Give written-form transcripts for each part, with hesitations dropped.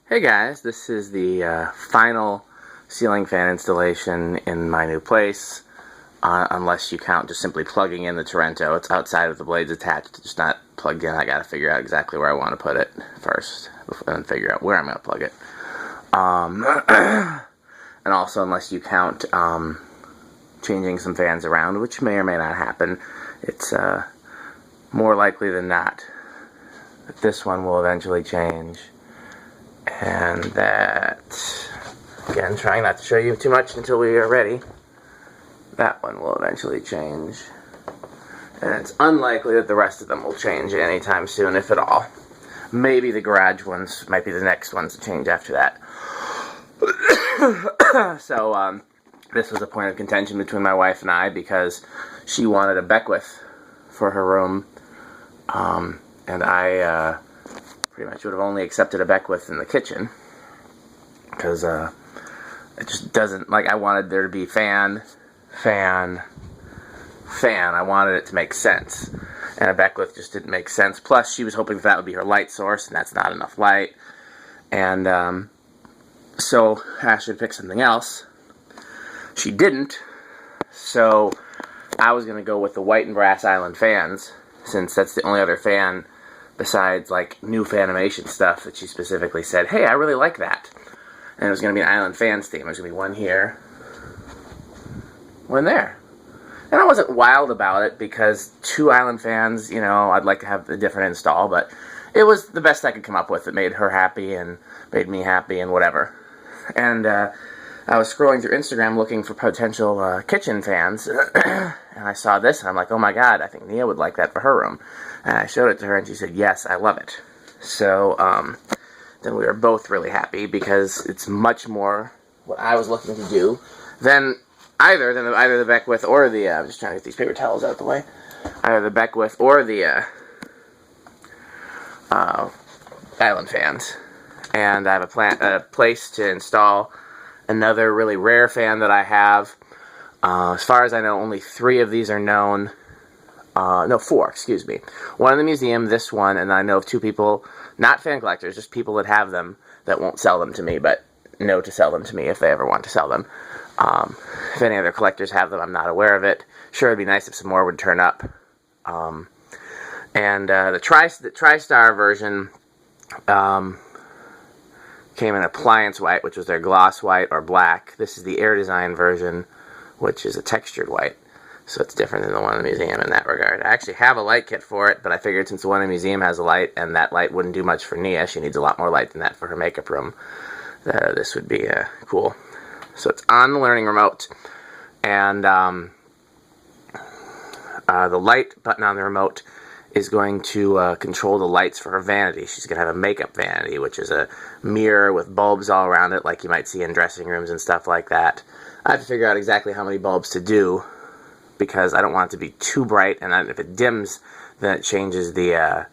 Hey guys, this is the final ceiling fan installation in my new place, unless you count just simply plugging in the Torrento. It's outside of the blades attached, it's not plugged in. I gotta figure out exactly where I want to put it first, and then figure out where I'm gonna plug it. And also, unless you count changing some fans around, which may or may not happen, it's more likely than not that this one will eventually change. And that, again, trying not to show you too much until we are ready, that one will eventually change. And it's unlikely that the rest of them will change anytime soon, if at all. Maybe the garage ones might be the next ones to change after that. So, this was a point of contention between my wife and I because she wanted a Beckwith for her room, and I pretty much would have only accepted a Beckwith in the kitchen because it just doesn't, like, I wanted there to be fan. I wanted it to make sense, and a Beckwith just didn't make sense. Plus, she was hoping that would be her light source, and that's not enough light. And so Ashley picked something else. She didn't, so I was going to go with the white and brass island fans, since that's the only other fan besides, like, new Fanimation stuff that she specifically said, hey, I really like that. And it was going to be an Island Fans theme. There's going to be one here, one there. And I wasn't wild about it because 2 Island Fans, you know, I'd like to have a different install, but it was the best I could come up with. It made her happy and made me happy and whatever. And I was scrolling through Instagram looking for potential kitchen fans, and I saw this, and I'm like, oh my god, I think Nia would like that for her room. And I showed it to her, and she said, yes, I love it. So, then we were both really happy, because it's much more what I was looking to do than either the Beckwith or the, I'm just trying to get these paper towels out of the way, either the Beckwith or the Island Fans. And I have a place to install another really rare fan that I have. As far as I know, only 3 of these are known. No, 4, excuse me. One in the museum, this one, and I know of 2 people, not fan collectors, just people that have them that won't sell them to me, but know to sell them to me if they ever want to sell them. If any other collectors have them, I'm not aware of it. Sure, it'd be nice if some more would turn up. And the Tristar version came in appliance white, which was their gloss white or black. This is the Air Design version, which is a textured white. So it's different than the one in the museum in that regard. I actually have a light kit for it, but I figured since the one in the museum has a light, and that light wouldn't do much for Nia, she needs a lot more light than that for her makeup room, this would be cool. So it's on the learning remote, and the light button on the remote is going to control the lights for her vanity. She's going to have a makeup vanity, which is a mirror with bulbs all around it, like you might see in dressing rooms and stuff like that. I have to figure out exactly how many bulbs to do, because I don't want it to be too bright, and then if it dims, then it changes the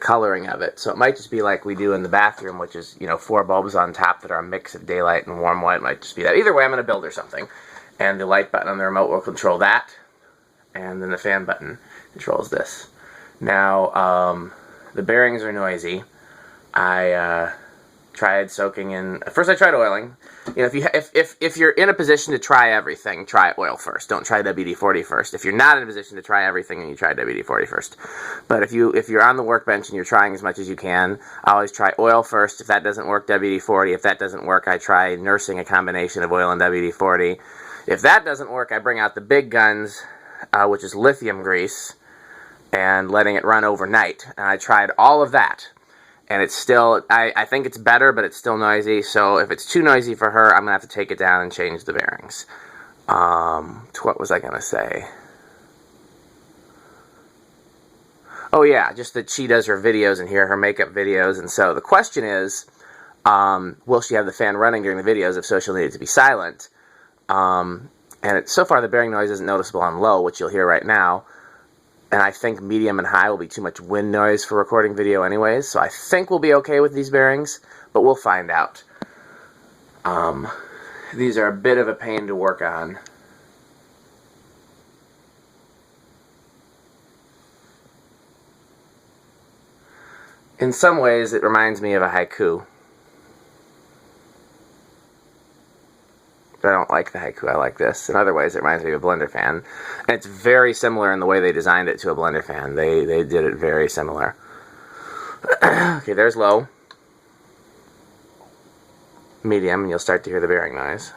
coloring of it. So it might just be like we do in the bathroom, which is, you know, 4 bulbs on top that are a mix of daylight and warm white. It might just be that. Either way, I'm going to build her something, and the light button on the remote will control that, and then the fan button controls this. Now, the bearings are noisy. I tried soaking in. First, I tried oiling. You know, if you're in a position to try everything, try oil first. Don't try WD-40 first. If you're not in a position to try everything, then you try WD-40 first. But if you're on the workbench and you're trying as much as you can, I always try oil first. If that doesn't work, WD-40. If that doesn't work, I try nursing a combination of oil and WD-40. If that doesn't work, I bring out the big guns, which is lithium grease, and letting it run overnight. And I tried all of that. And it's still, I think it's better, but it's still noisy. So if it's too noisy for her, I'm going to have to take it down and change the bearings. What was I going to say? Oh yeah, just that she does her videos and here, her makeup videos. And so the question is, will she have the fan running during the videos? If so, she'll need it to be silent. So far the bearing noise isn't noticeable on low, which you'll hear right now. And I think medium and high will be too much wind noise for recording video anyways, so I think we'll be okay with these bearings, but we'll find out. These are a bit of a pain to work on. In some ways, it reminds me of a haiku, But I don't like the haiku. I like this. In other ways, it reminds me of a blender fan. And it's very similar in the way they designed it to a blender fan. They did it very similar. Okay, there's low. Medium, and you'll start to hear the bearing noise.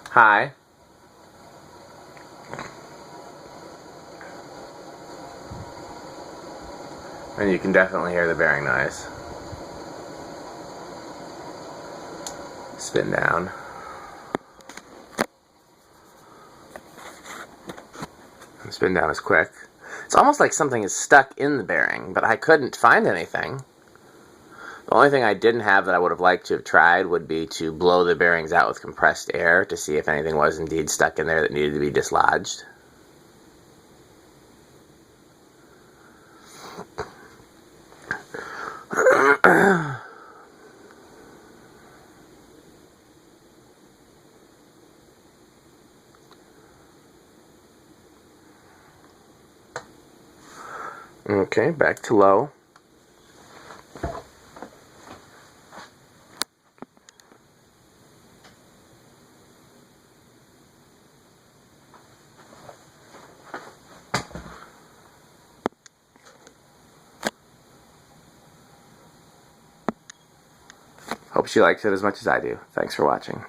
High. And you can definitely hear the bearing noise. Spin down. And spin down is quick. It's almost like something is stuck in the bearing, but I couldn't find anything. The only thing I didn't have that I would have liked to have tried would be to blow the bearings out with compressed air to see if anything was indeed stuck in there that needed to be dislodged. Okay, back to low. Hope she likes it as much as I do. Thanks for watching.